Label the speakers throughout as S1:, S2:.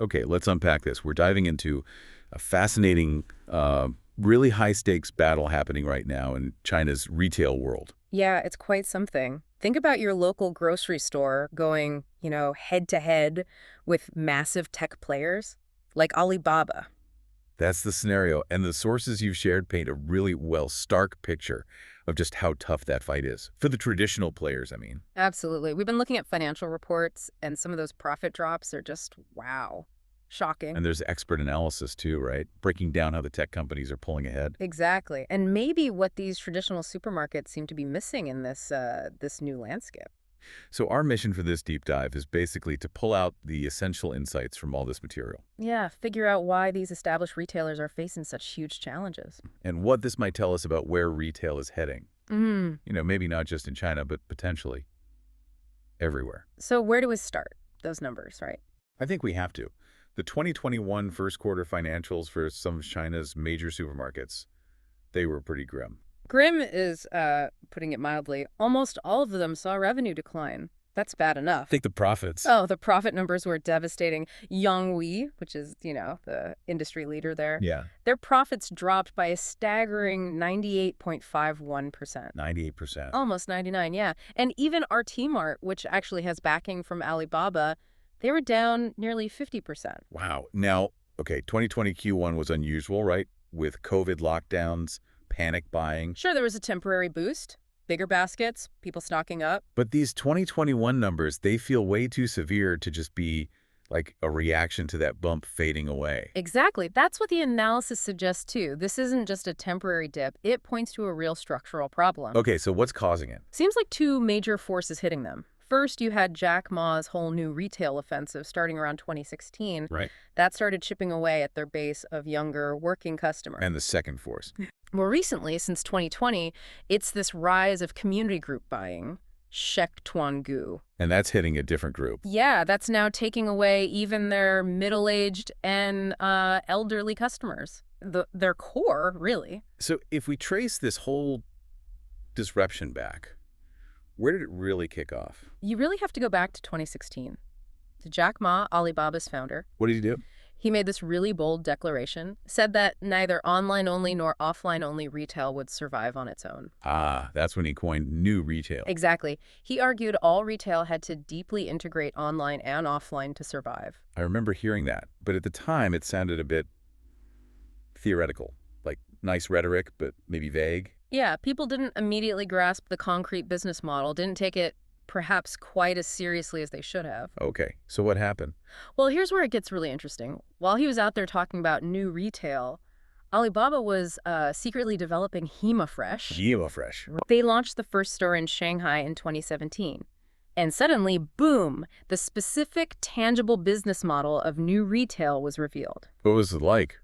S1: Okay, let's unpack this. We're diving into a fascinating, really high-stakes battle happening right now in China's retail world.
S2: Yeah, it's quite something. Think about your local grocery store going, head to head with massive tech players like Alibaba.
S1: That's the scenario, and the sources you've shared paint a really, stark picture of just how tough that fight is. For the traditional players, I mean.
S2: Absolutely. We've been looking at financial reports, and some of those profit drops are just, wow, shocking.
S1: And there's expert analysis too, right? Breaking down how the tech companies are pulling ahead.
S2: Exactly. And maybe what these traditional supermarkets seem to be missing in this new landscape.
S1: So our mission for this deep dive is basically to pull out the essential insights from all this material
S2: Yeah, figure out why these established retailers are facing such huge challenges.
S1: and what this might tell us about where retail is heading.
S2: Mm.
S1: Maybe not just in China, but potentially everywhere.
S2: So where do we start? Those numbers, right?
S1: I think we have to. The 2021 first quarter financials for some of China's major supermarkets, they were pretty grim.
S2: Grim is, putting it mildly. Almost all of them saw revenue decline. That's bad enough.
S1: Take the profits.
S2: Oh, the profit numbers were devastating. Yonghui, which is, the industry leader there,
S1: Yeah,
S2: their profits dropped by a staggering 98.51%.
S1: 98%.
S2: Almost 99, yeah. And even RT-Mart, which actually has backing from Alibaba, they were down nearly 50%.
S1: Wow. Now, okay, 2020 Q1 was unusual, right? With COVID lockdowns, panic buying.
S2: Sure, there was a temporary boost, bigger baskets, people stocking up.
S1: But these 2021 numbers, they feel way too severe to just be like a reaction to that bump fading away.
S2: Exactly. That's what the analysis suggests, too. This isn't just a temporary dip. It points to a real structural problem.
S1: Okay, so what's causing it?
S2: Seems like two major forces hitting them. First, you had Jack Ma's whole new retail offensive starting around 2016.
S1: Right.
S2: That started chipping away at their base of younger, working customers.
S1: And the second force.
S2: More recently, since 2020, it's this rise of community group buying, Shek Tuangu.
S1: And that's hitting a different group.
S2: Yeah, that's now taking away even their middle-aged and elderly customers. Their core, really.
S1: So if we trace this whole disruption back, where did it really kick off?
S2: You really have to go back to 2016. To Jack Ma, Alibaba's founder.
S1: What did he do?
S2: He made this really bold declaration, said that neither online-only nor offline-only retail would survive on its own.
S1: Ah, that's when he coined new retail.
S2: Exactly. He argued all retail had to deeply integrate online and offline to survive.
S1: I remember hearing that, but at the time it sounded a bit theoretical, like nice rhetoric, but maybe vague.
S2: Yeah, people didn't immediately grasp the concrete business model, didn't take it perhaps quite as seriously as they should have.
S1: Okay, so what happened?
S2: Well, here's where it gets really interesting. While he was out there talking about new retail, Alibaba was secretly developing HemaFresh.
S1: HemaFresh.
S2: They launched the first store in Shanghai in 2017. And suddenly, boom, the specific, tangible business model of new retail was revealed.
S1: What was it like?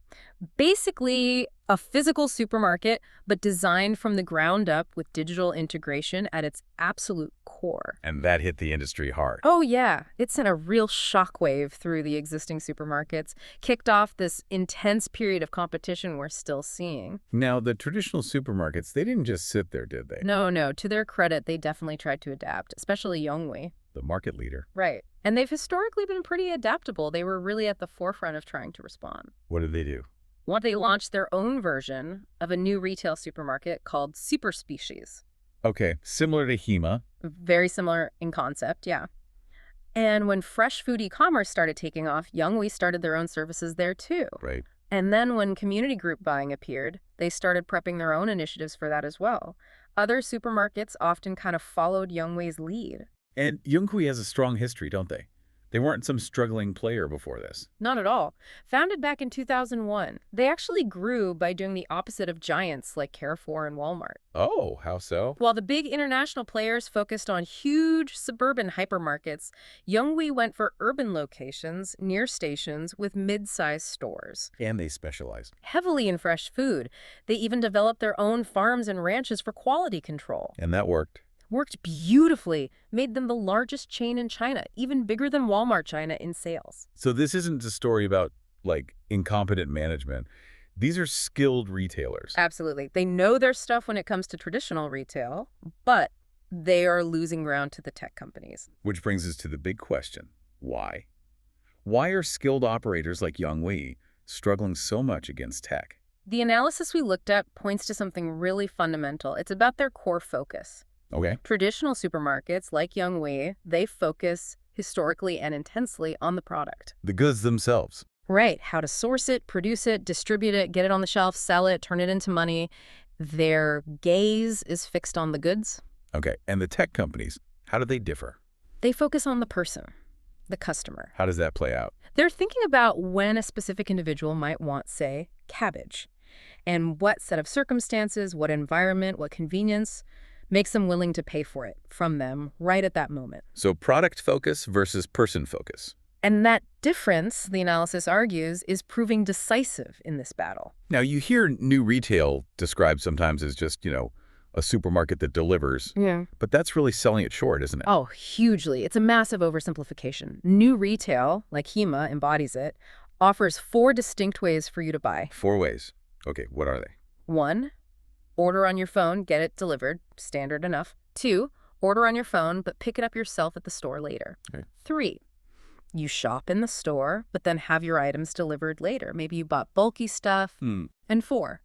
S2: Basically, a physical supermarket, but designed from the ground up with digital integration at its absolute core.
S1: And that hit the industry hard.
S2: Oh, yeah. It sent a real shockwave through the existing supermarkets, kicked off this intense period of competition we're still seeing.
S1: Now, the traditional supermarkets, they didn't just sit there, did they?
S2: No. To their credit, they definitely tried to adapt, especially Yonghui.
S1: The market leader.
S2: Right. And they've historically been pretty adaptable. They were really at the forefront of trying to respond.
S1: What did they do?
S2: Well, they launched their own version of a new retail supermarket called Super Species.
S1: Okay, similar to Hema.
S2: Very similar in concept, yeah. And when fresh food e-commerce started taking off, Yonghui started their own services there too.
S1: Right.
S2: And then when community group buying appeared, they started prepping their own initiatives for that as well. Other supermarkets often kind of followed Yonghui's lead.
S1: And Yonghui has a strong history, don't they? They weren't some struggling player before this.
S2: Not at all. Founded back in 2001, they actually grew by doing the opposite of giants like Carrefour and Walmart.
S1: Oh, how so?
S2: While the big international players focused on huge suburban hypermarkets, Yonghui went for urban locations near stations with mid-sized stores.
S1: And they specialized.
S2: Heavily in fresh food. They even developed their own farms and ranches for quality control.
S1: And that worked.
S2: Worked beautifully, made them the largest chain in China, even bigger than Walmart China in sales.
S1: So this isn't a story about, like, incompetent management. These are skilled retailers.
S2: Absolutely. They know their stuff when it comes to traditional retail, but they are losing ground to the tech companies.
S1: Which brings us to the big question. Why? Why are skilled operators like Yonghui struggling so much against tech?
S2: The analysis we looked at points to something really fundamental. It's about their core focus.
S1: Okay.
S2: Traditional supermarkets like Yonghui, they focus historically and intensely on the product.
S1: The goods themselves.
S2: Right, how to source it, produce it, distribute it, get it on the shelf, sell it, turn it into money. Their gaze is fixed on the goods.
S1: Okay. And the tech companies, how do they differ?
S2: They focus on the person, the customer.
S1: How does that play out?
S2: They're thinking about when a specific individual might want, say, cabbage, and what set of circumstances, what environment, what convenience makes them willing to pay for it from them right at that moment.
S1: So product focus versus person focus.
S2: And that difference, the analysis argues, is proving decisive in this battle.
S1: Now, you hear new retail described sometimes as just, a supermarket that delivers.
S2: Yeah.
S1: But that's really selling it short, isn't it?
S2: Oh, hugely. It's a massive oversimplification. New retail, like HEMA embodies it, offers 4 distinct ways for you to buy.
S1: 4 ways. Okay, what are they?
S2: 1, order on your phone, get it delivered, standard enough. 2, order on your phone, but pick it up yourself at the store later.
S1: Okay.
S2: 3, you shop in the store, but then have your items delivered later. Maybe you bought bulky stuff. And 4,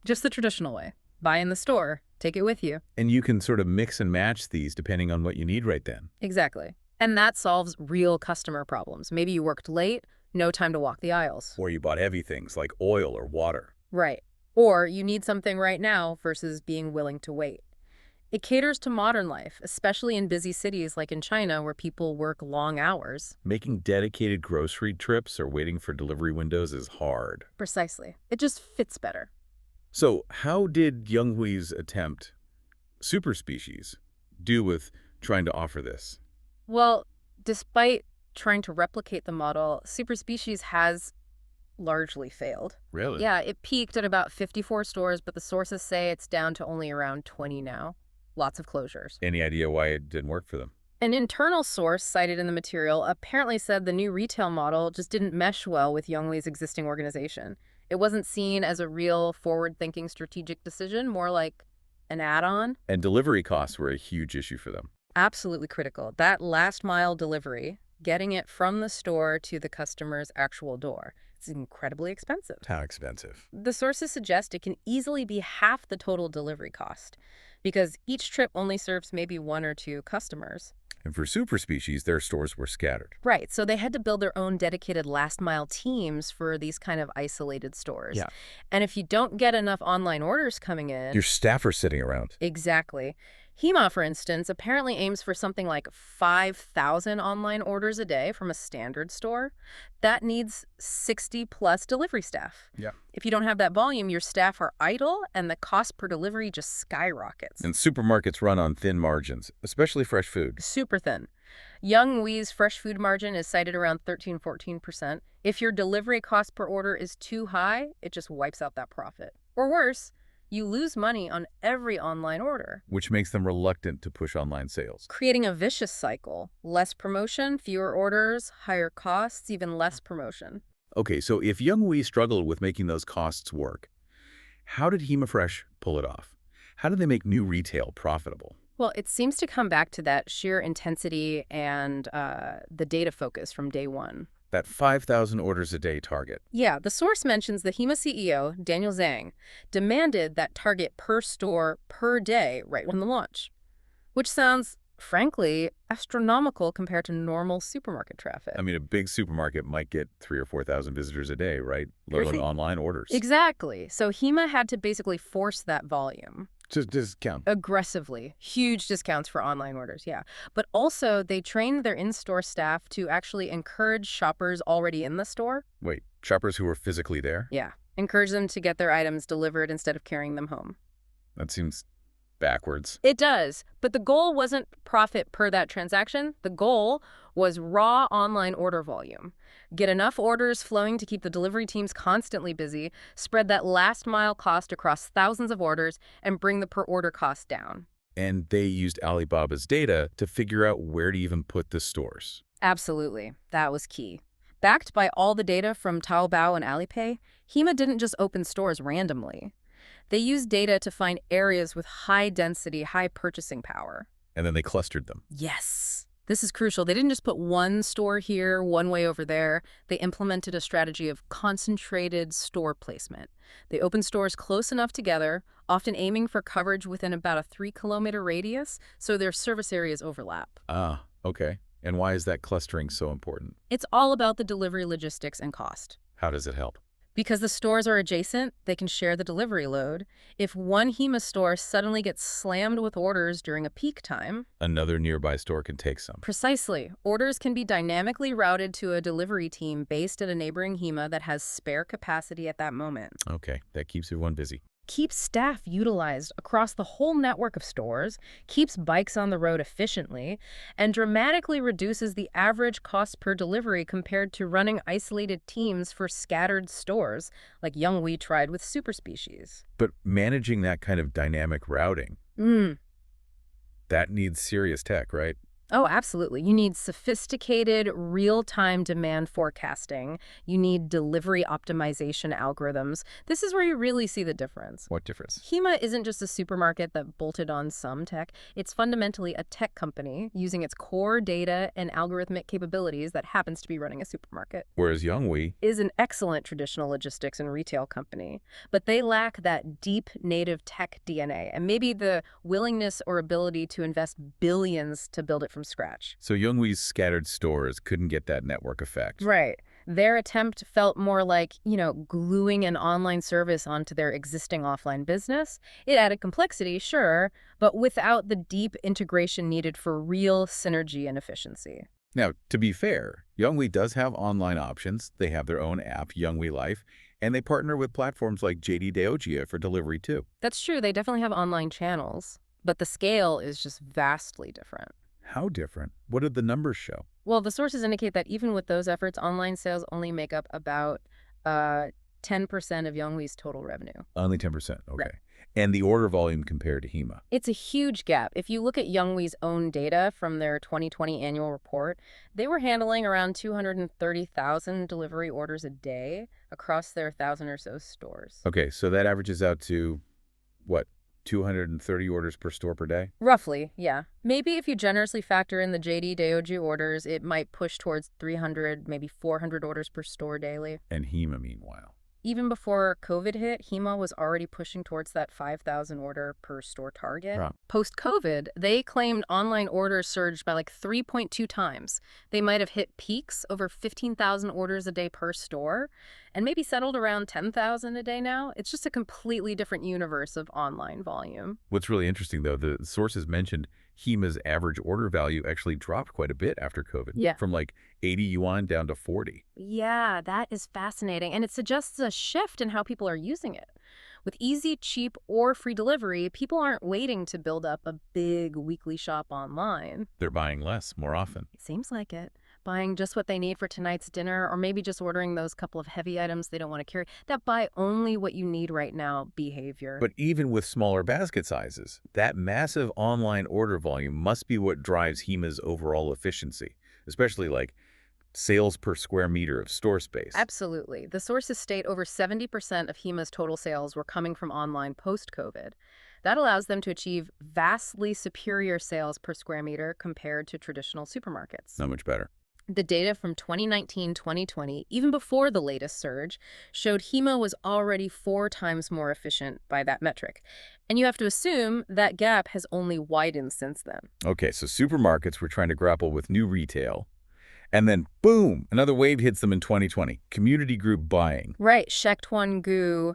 S2: just the traditional way. Buy in the store, take it with you.
S1: And you can sort of mix and match these depending on what you need right then.
S2: Exactly. And that solves real customer problems. Maybe you worked late, no time to walk the aisles.
S1: Or you bought heavy things like oil or water.
S2: Right. Or you need something right now versus being willing to wait. It caters to modern life, especially in busy cities like in China where people work long hours.
S1: Making dedicated grocery trips or waiting for delivery windows is hard.
S2: Precisely. It just fits better.
S1: So how did Yonghui's attempt, super species, do with trying to offer this?
S2: Well, despite trying to replicate the model, Superspecies has largely failed.
S1: Really?
S2: Yeah, it peaked at about 54 stores, but the sources say it's down to only around 20 now. Lots of closures.
S1: Any idea why it didn't work for them?
S2: An internal source cited in the material apparently said the new retail model just didn't mesh well with Yonghui's existing organization. It wasn't seen as a real forward-thinking strategic decision, more like an add-on.
S1: And delivery costs were a huge issue for them.
S2: Absolutely critical. That last-mile delivery, getting it from the store to the customer's actual door, it's incredibly expensive.
S1: How expensive?
S2: The sources suggest it can easily be half the total delivery cost because each trip only serves maybe 1 or 2 customers.
S1: And for super species, their stores were scattered.
S2: Right, so they had to build their own dedicated last-mile teams for these kind of isolated stores.
S1: Yeah.
S2: And if you don't get enough online orders coming in...
S1: Your staff are sitting around.
S2: Exactly. HEMA, for instance, apparently aims for something like 5,000 online orders a day from a standard store. That needs 60-plus delivery staff.
S1: Yeah.
S2: If you don't have that volume, your staff are idle, and the cost per delivery just skyrockets.
S1: And supermarkets run on thin margins, especially fresh food.
S2: Super thin. Yonghui's fresh food margin is cited around 13–14%. If your delivery cost per order is too high, it just wipes out that profit. Or worse, you lose money on every online order.
S1: Which makes them reluctant to push online sales.
S2: Creating a vicious cycle. Less promotion, fewer orders, higher costs, even less promotion.
S1: Okay, so if Yonghui struggled with making those costs work, how did HEMAFresh pull it off? How did they make new retail profitable?
S2: Well, it seems to come back to that sheer intensity and the data focus from day one.
S1: That 5,000 orders a day target.
S2: Yeah, the source mentions the HEMA CEO, Daniel Zhang, demanded that target per store per day right from the launch, which sounds, frankly, astronomical compared to normal supermarket traffic.
S1: I mean, a big supermarket might get 3,000 or 4,000 visitors a day, right? Let alone online orders.
S2: Exactly. So HEMA had to basically force that volume.
S1: Just discount.
S2: Aggressively. Huge discounts for online orders, yeah. But also, they trained their in-store staff to actually encourage shoppers already in the store.
S1: Wait, shoppers who were physically there?
S2: Yeah. Encourage them to get their items delivered instead of carrying them home.
S1: That seems backwards.
S2: It does. But the goal wasn't profit per that transaction. The goal was raw online order volume. Get enough orders flowing to keep the delivery teams constantly busy, spread that last mile cost across thousands of orders, and bring the per order cost down.
S1: And they used Alibaba's data to figure out where to even put the stores.
S2: Absolutely. That was key. Backed by all the data from Taobao and Alipay, HEMA didn't just open stores randomly. They used data to find areas with high density, high purchasing power.
S1: And then they clustered them.
S2: Yes. This is crucial. They didn't just put one store here, one way over there. They implemented a strategy of concentrated store placement. They opened stores close enough together, often aiming for coverage within about a 3-kilometer radius, so their service areas overlap.
S1: Ah, okay. And why is that clustering so important?
S2: It's all about the delivery logistics and cost.
S1: How does it help?
S2: Because the stores are adjacent, they can share the delivery load. If one HEMA store suddenly gets slammed with orders during a peak time,
S1: Another nearby store can take some.
S2: precisely, orders can be dynamically routed to a delivery team based at a neighboring HEMA that has spare capacity at that moment.
S1: Okay, that keeps everyone busy.
S2: Keeps staff utilized across the whole network of stores, keeps bikes on the road efficiently, and dramatically reduces the average cost per delivery compared to running isolated teams for scattered stores, like Youngwi tried with Superspecies.
S1: But managing that kind of dynamic routing,
S2: Mm.
S1: that needs serious tech, right?
S2: Oh, absolutely. You need sophisticated real-time demand forecasting. You need delivery optimization algorithms. This is where you really see the difference.
S1: What difference?
S2: HEMA isn't just a supermarket that bolted on some tech. It's fundamentally a tech company using its core data and algorithmic capabilities that happens to be running a supermarket.
S1: Whereas Youngwi,
S2: Is an excellent traditional logistics and retail company, but they lack that deep native tech DNA and maybe the willingness or ability to invest billions to build it from scratch.
S1: so Youngwi's scattered stores couldn't get that network effect.
S2: Right. Their attempt felt more like, gluing an online service onto their existing offline business. It added complexity, sure, but without the deep integration needed for real synergy and efficiency.
S1: Now, to be fair, Youngwi does have online options. They have their own app, Youngwi Life, and they partner with platforms like JD.080 for delivery too.
S2: That's true, they definitely have online channels, but the scale is just vastly different.
S1: How different? What did the numbers show?
S2: Well, the sources indicate that even with those efforts, online sales only make up about 10% of Youngwi's total revenue.
S1: Only 10%. Okay.
S2: Right.
S1: And the order volume compared to HEMA.
S2: It's a huge gap. If you look at Youngwi's own data from their 2020 annual report, they were handling around 230,000 delivery orders a day across their 1,000 or so stores.
S1: Okay, so that averages out to, what, 230 orders per store per day?
S2: Roughly, yeah. Maybe if you generously factor in the JD Daoji orders, it might push towards 300, maybe 400 orders per store daily.
S1: And HEMA, meanwhile.
S2: Even before COVID hit, HEMA was already pushing towards that 5,000 order per store target.
S1: Right.
S2: Post-COVID, they claimed online orders surged by like 3.2 times. They might have hit peaks over 15,000 orders a day per store and maybe settled around 10,000 a day now. It's just a completely different universe of online volume.
S1: What's really interesting, though, the sources mentioned HEMA's average order value actually dropped quite a bit after COVID.
S2: Yeah.
S1: From like 80 yuan down to 40.
S2: Yeah, that is fascinating. And it suggests a shift in how people are using it. With easy, cheap, or free delivery, people aren't waiting to build up a big weekly shop online.
S1: They're buying less more often.
S2: It seems like it. Buying just what they need for tonight's dinner, or maybe just ordering those couple of heavy items they don't want to carry. That buy only what you need right now behavior.
S1: But even with smaller basket sizes, that massive online order volume must be what drives HEMA's overall efficiency, especially like sales per square meter of store space.
S2: Absolutely. The sources state over 70% of HEMA's total sales were coming from online post-COVID. That allows them to achieve vastly superior sales per square meter compared to traditional supermarkets.
S1: Not much better.
S2: The data from 2019-2020, even before the latest surge, showed HEMA was already 4 times more efficient by that metric. And you have to assume that gap has only widened since then.
S1: Okay, so supermarkets were trying to grapple with new retail. And then, boom, another wave hits them in 2020. Community group buying.
S2: Right, Shektuan Gu.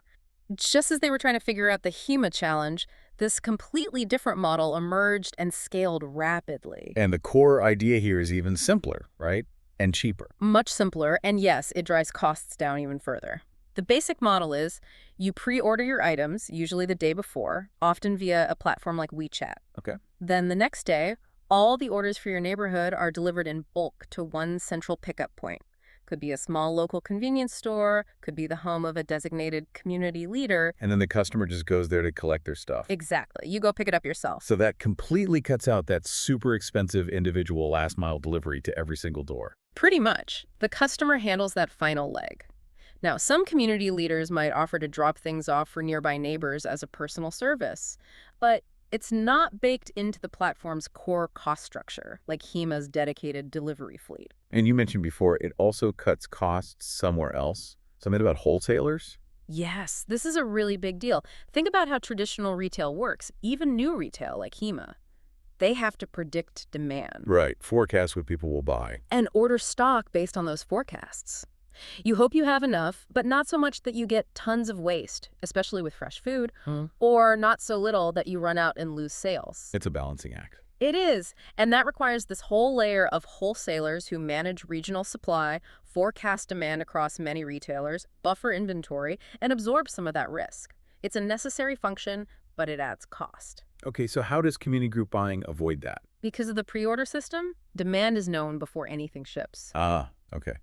S2: Just as they were trying to figure out the HEMA challenge, this completely different model emerged and scaled rapidly.
S1: And the core idea here is even simpler, right? And cheaper.
S2: Much simpler, and yes, it drives costs down even further. The basic model is you pre-order your items, usually the day before, often via a platform like WeChat.
S1: Okay.
S2: Then the next day, all the orders for your neighborhood are delivered in bulk to one central pickup point. Could be a small local convenience store, could be the home of a designated community leader.
S1: And then the customer just goes there to collect their stuff.
S2: Exactly. You go pick it up yourself.
S1: So that completely cuts out that super expensive individual last mile delivery to every single door.
S2: Pretty much. The customer handles that final leg. Now, some community leaders might offer to drop things off for nearby neighbors as a personal service, but It's not baked into the platform's core cost structure, like HEMA's dedicated delivery fleet.
S1: And you mentioned before, it also cuts costs somewhere else. Something about wholesalers?
S2: Yes, this is a really big deal. Think about how traditional retail works, even new retail like HEMA. They have to predict demand
S1: Right. Forecast what people will buy.
S2: and order stock based on those forecasts. You hope you have enough, but not so much that you get tons of waste, especially with fresh food, or not so little that you run out and lose sales.
S1: It's a balancing act.
S2: It is, and that requires this whole layer of wholesalers who manage regional supply, forecast demand across many retailers, buffer inventory, and absorb some of that risk. It's a necessary function, but it adds cost.
S1: Okay, so how does community group buying avoid that?
S2: Because of the pre-order system, demand is known before anything ships.
S1: Ah, okay.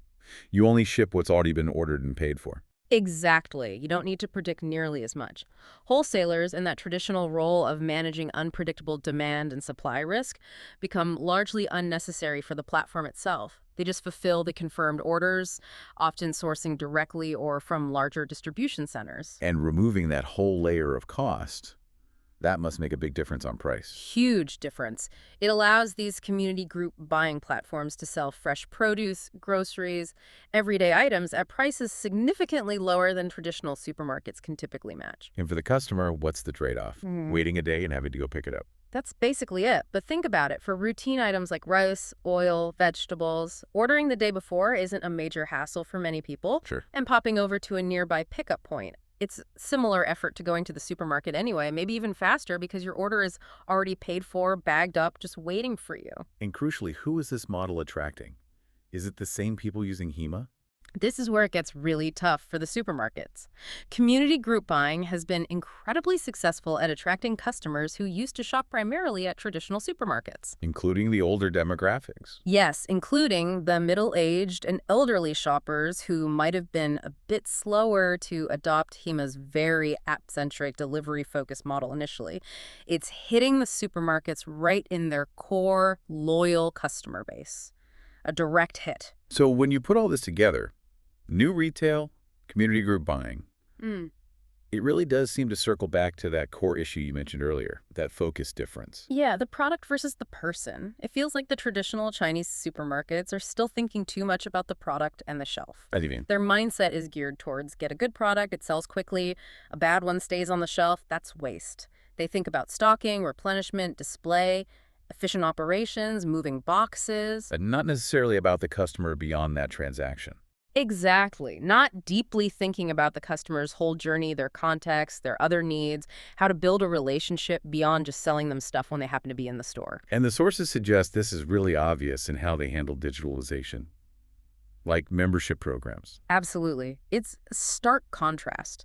S1: You only ship what's already been ordered and paid for.
S2: Exactly. You don't need to predict nearly as much. Wholesalers, in that traditional role of managing unpredictable demand and supply risk, become largely unnecessary for the platform itself. They just fulfill the confirmed orders, often sourcing directly or from larger distribution centers.
S1: And removing that whole layer of cost, that must make a big difference on price.
S2: Huge difference. It allows these community group buying platforms to sell fresh produce, groceries, everyday items at prices significantly lower than traditional supermarkets can typically match.
S1: And for the customer, what's the trade-off? Waiting a day and having to go pick it up.
S2: That's basically it. But think about it. For routine items like rice, oil, vegetables, ordering the day before isn't a major hassle for many people.
S1: Sure.
S2: And popping over to a nearby pickup point. It's similar effort to going to the supermarket anyway, maybe even faster because your order is already paid for, bagged up, just waiting for you.
S1: And crucially, who is this model attracting? Is it the same people using HEMA?
S2: This is where it gets really tough for the supermarkets. Community group buying has been incredibly successful at attracting customers who used to shop primarily at traditional supermarkets.
S1: Including the older demographics.
S2: Yes, including the middle-aged and elderly shoppers who might have been a bit slower to adopt HEMA's very app-centric delivery-focused model initially. It's hitting the supermarkets right in their core, loyal customer base. A direct hit.
S1: So when you put all this together, new retail, community group buying, it really does seem to circle back to that core issue you mentioned earlier, that focus difference.
S2: Yeah, the product versus the person. It feels like the traditional Chinese supermarkets are still thinking too much about the product and the shelf.
S1: As you mean?
S2: Their mindset is geared towards get a good product, it sells quickly, a bad one stays on the shelf, that's waste. They think about stocking, replenishment, display, efficient operations, moving boxes.
S1: But not necessarily about the customer beyond that transaction.
S2: Exactly. Not deeply thinking about the customer's whole journey, their context, their other needs, how to build a relationship beyond just selling them stuff when they happen to be in the store.
S1: And the sources suggest this is really obvious in how they handle digitalization, like membership programs.
S2: Absolutely. It's a stark contrast.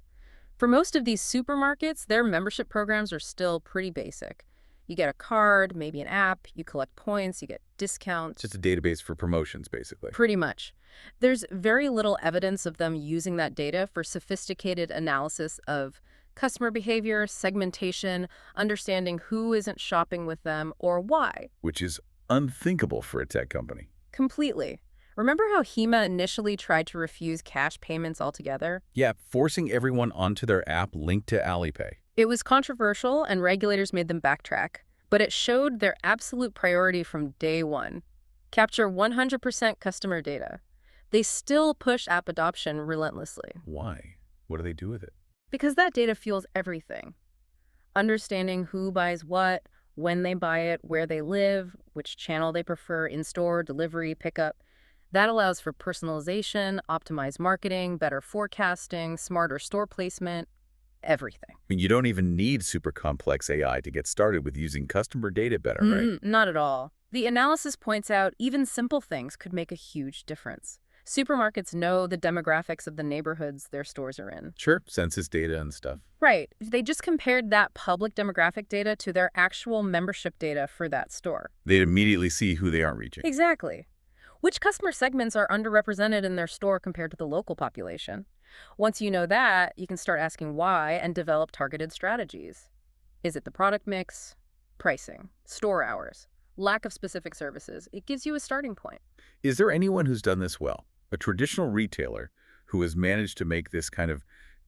S2: For most of these supermarkets, their membership programs are still pretty basic. You get a card, maybe an app, you collect points, you get discounts.
S1: Just a database for promotions, basically.
S2: Pretty much. There's very little evidence of them using that data for sophisticated analysis of customer behavior, segmentation, understanding who isn't shopping with them or why.
S1: Which is unthinkable for a tech company.
S2: Completely. Remember how HEMA initially tried to refuse cash payments altogether?
S1: Yeah, forcing everyone onto their app linked to Alipay.
S2: It was controversial and regulators made them backtrack, but it showed their absolute priority from day one. Capture 100% customer data. They still push app adoption relentlessly.
S1: Why? What do they do with it?
S2: Because that data fuels everything. Understanding who buys what, when they buy it, where they live, which channel they prefer, in-store, delivery, pickup. That allows for personalization, optimized marketing, better forecasting, smarter store placement, everything.
S1: I mean, you don't even need super complex AI to get started with using customer data better, right?
S2: Not at all. The analysis points out even simple things could make a huge difference. Supermarkets know the demographics of the neighborhoods their stores are in.
S1: Sure, census data and stuff.
S2: Right. If they just compared that public demographic data to their actual membership data for that store.
S1: They'd immediately see who they aren't reaching.
S2: Exactly. Which customer segments are underrepresented in their store compared to the local population? Once you know that, you can start asking why and develop targeted strategies. Is it the product mix, pricing, store hours, lack of specific services? It gives you a starting point.
S1: Is there anyone who's done this well? A traditional retailer who has managed to make this kind of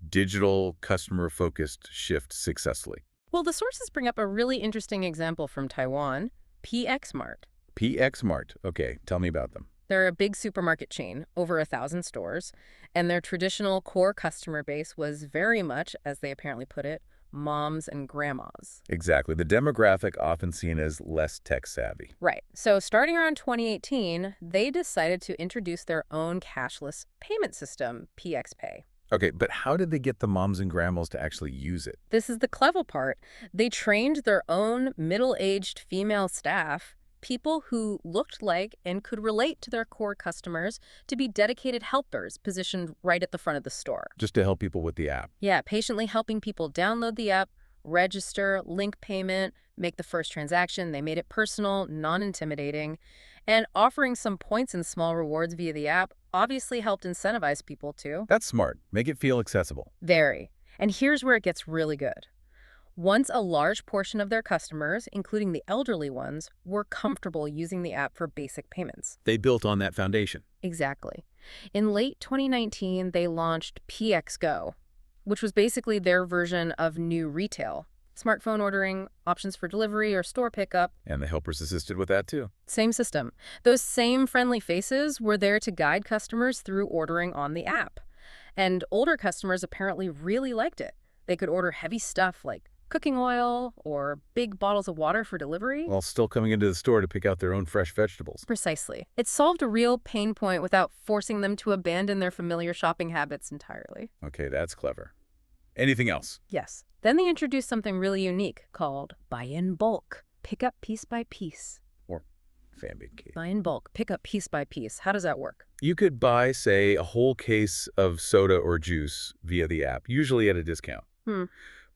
S1: digital, customer-focused shift successfully?
S2: Well, the sources bring up a really interesting example from Taiwan, PX Mart.
S1: PX Mart. Okay, tell me about them.
S2: They're a big supermarket chain, over 1,000 stores, and their traditional core customer base was very much, as they apparently put it, moms and grandmas.
S1: Exactly. The demographic often seen as less tech-savvy.
S2: Right. So starting around 2018, they decided to introduce their own cashless payment system, PX Pay.
S1: Okay, but how did they get the moms and grandmas to actually use it?
S2: This is the clever part. They trained their own middle-aged female staff, people who looked like and could relate to their core customers, to be dedicated helpers positioned right at the front of the store.
S1: Just to help people with the app.
S2: Yeah, patiently helping people download the app, register, link payment, make the first transaction. They made it personal, non-intimidating, and offering some points and small rewards via the app obviously helped incentivize people too.
S1: That's smart. Make it feel accessible.
S2: Very. And here's where it gets really good. Once a large portion of their customers, including the elderly ones, were comfortable using the app for basic payments.
S1: They built on that foundation.
S2: Exactly. In late 2019, they launched PX Go, which was basically their version of new retail. Smartphone ordering, options for delivery or store pickup.
S1: And the helpers assisted with that too.
S2: Same system. Those same friendly faces were there to guide customers through ordering on the app. And older customers apparently really liked it. They could order heavy stuff like cooking oil or big bottles of water for delivery.
S1: While still coming into the store to pick out their own fresh vegetables.
S2: Precisely. It solved a real pain point without forcing them to abandon their familiar shopping habits entirely.
S1: Okay, that's clever. Anything else?
S2: Yes. Then they introduced something really unique called buy in bulk, pick up piece by piece.
S1: Or fan-made case.
S2: Buy in bulk, pick up piece by piece. How does that work?
S1: You could buy, say, a whole case of soda or juice via the app, usually at a discount.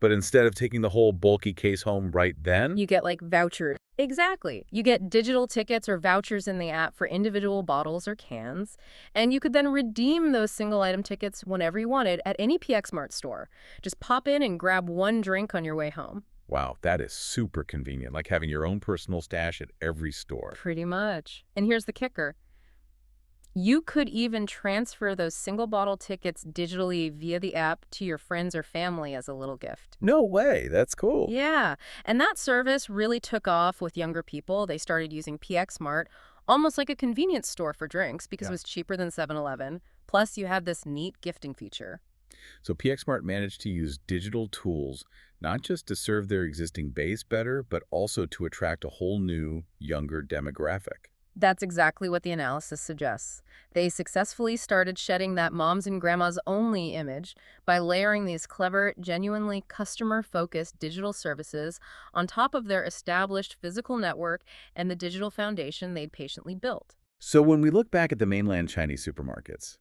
S1: But instead of taking the whole bulky case home right then,
S2: You get like vouchers. Exactly. You get digital tickets or vouchers in the app for individual bottles or cans, and you could then redeem those single item tickets whenever you wanted at any PX Mart store. Just pop in and grab one drink on your way home.
S1: wow, that is super convenient, like having your own personal stash at every store.
S2: Pretty much. And here's the kicker. You could even transfer those single bottle tickets digitally via the app to your friends or family as a little gift.
S1: No way, that's cool.
S2: Yeah, and that service really took off with younger people. They started using PX Mart almost like a convenience store for drinks because
S1: Yeah.
S2: it was cheaper than 7-Eleven. Plus, you had this neat gifting feature.
S1: So PXMart managed to use digital tools not just to serve their existing base better, but also to attract a whole new, younger demographic.
S2: That's exactly what the analysis suggests. They successfully started shedding that moms and grandmas only image by layering these clever, genuinely customer-focused digital services on top of their established physical network and the digital foundation they'd patiently built.
S1: So when we look back at the mainland Chinese supermarkets,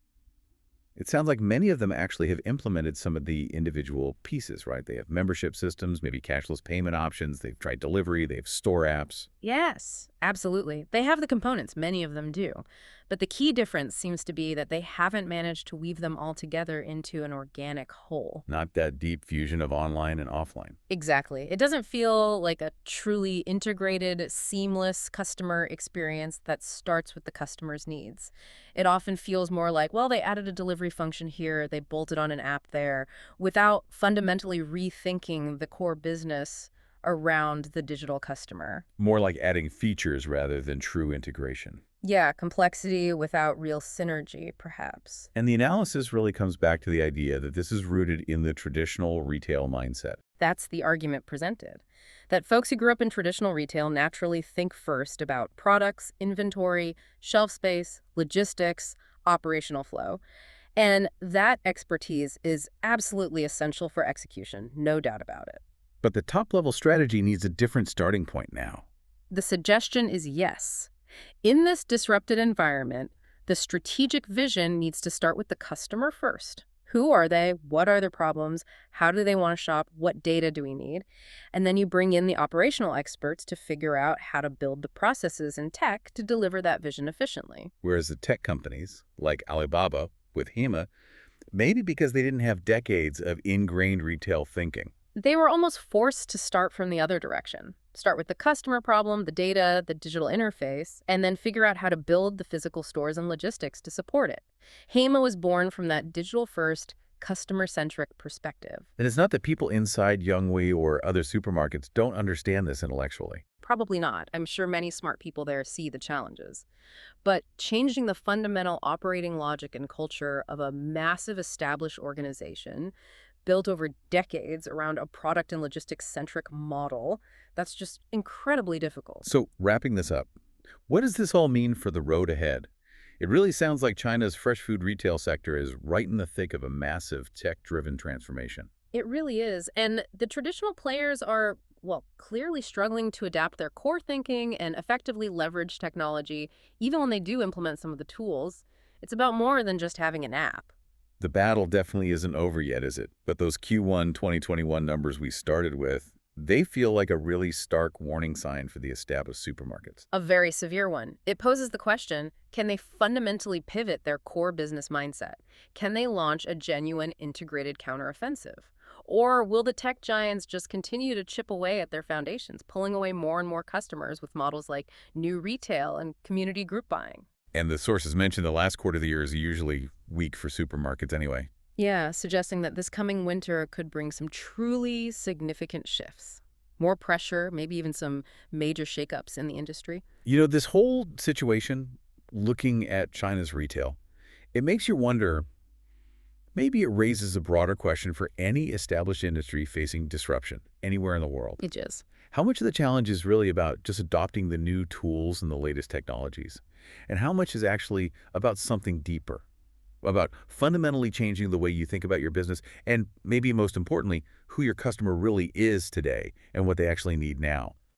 S1: it sounds like many of them actually have implemented some of the individual pieces, right? They have membership systems, maybe cashless payment options, they've tried delivery, they have store apps.
S2: Yes, absolutely. They have the components, many of them do. But the key difference seems to be that they haven't managed to weave them all together into an organic whole.
S1: Not that deep fusion of online and offline.
S2: Exactly. It doesn't feel like a truly integrated, seamless customer experience that starts with the customer's needs. It often feels more like, well, they added a delivery function here, they bolted on an app there, without fundamentally rethinking the core business around the digital customer.
S1: More like adding features rather than true integration.
S2: Yeah, complexity without real synergy, perhaps.
S1: And the analysis really comes back to the idea that this is rooted in the traditional retail mindset.
S2: That's the argument presented. That folks who grew up in traditional retail naturally think first about products, inventory, shelf space, logistics, operational flow. And that expertise is absolutely essential for execution, no doubt about it.
S1: But the top-level strategy needs a different starting point now.
S2: The suggestion is yes. In this disrupted environment, the strategic vision needs to start with the customer first. Who are they? What are their problems? How do they want to shop? What data do we need? And then you bring in the operational experts to figure out how to build the processes and tech to deliver that vision efficiently.
S1: Whereas the tech companies, like Alibaba with Hema, maybe because they didn't have decades of ingrained retail thinking.
S2: They were almost forced to start from the other direction. Start with the customer problem, the data, the digital interface, and then figure out how to build the physical stores and logistics to support it. Hema was born from that digital-first, customer-centric perspective.
S1: And it's not that people inside Yonghui or other supermarkets don't understand this intellectually.
S2: Probably not. I'm sure many smart people there see the challenges. But changing the fundamental operating logic and culture of a massive established organization built over decades around a product and logistics centric model, that's just incredibly difficult.
S1: So, wrapping this up, what does this all mean for the road ahead? It really sounds like China's fresh food retail sector is right in the thick of a massive tech-driven transformation.
S2: It really is. And the traditional players are, well, clearly struggling to adapt their core thinking and effectively leverage technology, even when they do implement some of the tools. It's about more than just having an app.
S1: The battle definitely isn't over yet, is it? But those Q1 2021 numbers we started with, they feel like a really stark warning sign for the established supermarkets.
S2: A very severe one. It poses the question, can they fundamentally pivot their core business mindset? Can they launch a genuine integrated counteroffensive? Or will the tech giants just continue to chip away at their foundations, pulling away more and more customers with models like new retail and community group buying?
S1: And the sources mentioned the last quarter of the year is usually weak for supermarkets anyway.
S2: Yeah, suggesting that this coming winter could bring some truly significant shifts. More pressure, maybe even some major shakeups in the industry.
S1: You know, this whole situation, looking at China's retail, it makes you wonder, maybe it raises a broader question for any established industry facing disruption anywhere in the world.
S2: It is.
S1: How much of the challenge is really about just adopting the new tools and the latest technologies? And how much is actually about something deeper? About fundamentally changing the way you think about your business and maybe most importantly, who your customer really is today and what they actually need now.